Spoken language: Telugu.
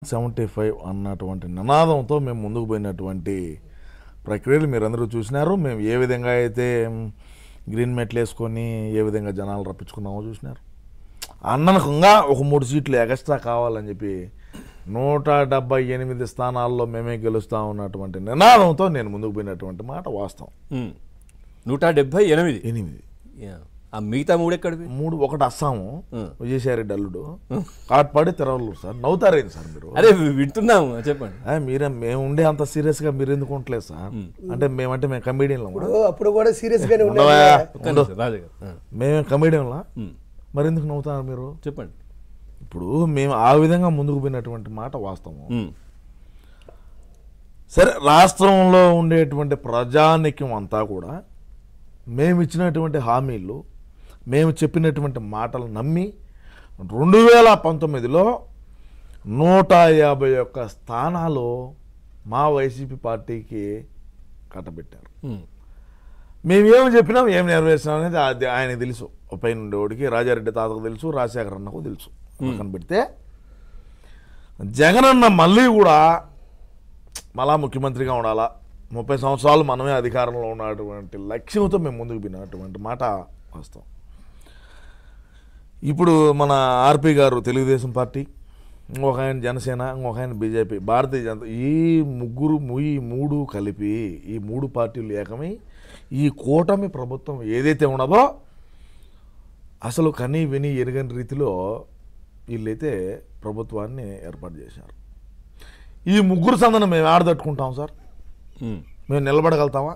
75 అన్నటువంటి నినాదంతో మేము ముందుకు పోయినటువంటి ప్రక్రియలు మీరందరూ చూసినారు. మేము ఏ విధంగా అయితే గ్రీన్ మెట్లు వేసుకొని ఏ విధంగా జనాలు రప్పించుకున్నామో చూసినారు. అన్ననకంగా ఒక 3 సీట్లు ఎక్స్ట్రా కావాలని చెప్పి 178 స్థానాల్లో మేమే గెలుస్తా ఉన్నటువంటి నినాదంతో నేను ముందుకు పోయినటువంటి మాట వాస్తవం. 178 ఆ మిగతా మూడు ఎక్కడివి? 3 ఒకటి అస్సాము విజయసాయిరెడ్డి అల్లుడు కాట్పాడి తిరవలూరు. సార్ నవ్వుతారేంటి సార్ మీరు? అరే వింటున్నాము, చెప్పండి. మీరే మేము ఉండే అంత సీరియస్గా మీరు ఎందుకు ఉండలేదు సార్? అంటే మేము కమెడియన్లో కూడా అప్పుడు కూడా సీరియస్గానే మేము కమెడియన్లా మరి ఎందుకు నవ్వుతున్నారు మీరు? చెప్పండి. ఇప్పుడు మేము ఆ విధంగా ముందుకు పోయినటువంటి మాట వాస్తవం. సరే, రాష్ట్రంలో ఉండేటువంటి ప్రజానిక్యం అంతా కూడా మేము ఇచ్చినటువంటి హామీలు, మేము చెప్పినటువంటి మాటలు నమ్మి 2019లో 151 స్థానాలు మా వైసీపీ పార్టీకి కట్టబెట్టారు. మేమేమి చెప్పినాం, ఏం నెరవేర్చినాం అనేది అది ఆయనకు తెలుసు. పైన ఉండేవాడికి రాజారెడ్డి తాతకు తెలుసు, రాజశేఖర అన్నకు తెలుసు. పక్కన పెడితే జగనన్న మళ్ళీ కూడా మళ్ళా ముఖ్యమంత్రిగా ఉండాలా, 30 సంవత్సరాలు మనమే అధికారంలో ఉన్నటువంటి లక్ష్యంతో మేము ముందుకు పోయినటువంటి మాట వాస్తవం. ఇప్పుడు మన ఆర్పి గారు తెలుగుదేశం పార్టీ, ఇంకొక ఆయన జనసేన, ఇంకొక ఆయన బీజేపీ, భారతీయ జనతా, ఈ మూడు కలిపి ఈ 3 పార్టీలు ఏకమై ఈ కూటమి ప్రభుత్వం ఏదైతే ఉన్నదో అసలు కనీ విని ఎరగని రీతిలో వీళ్ళైతే ప్రభుత్వాన్ని ఏర్పాటు చేశారు. ఈ 3 సందన మేము ఆడదట్టుకుంటాం సార్? మేము నిలబడగలుగుతామా?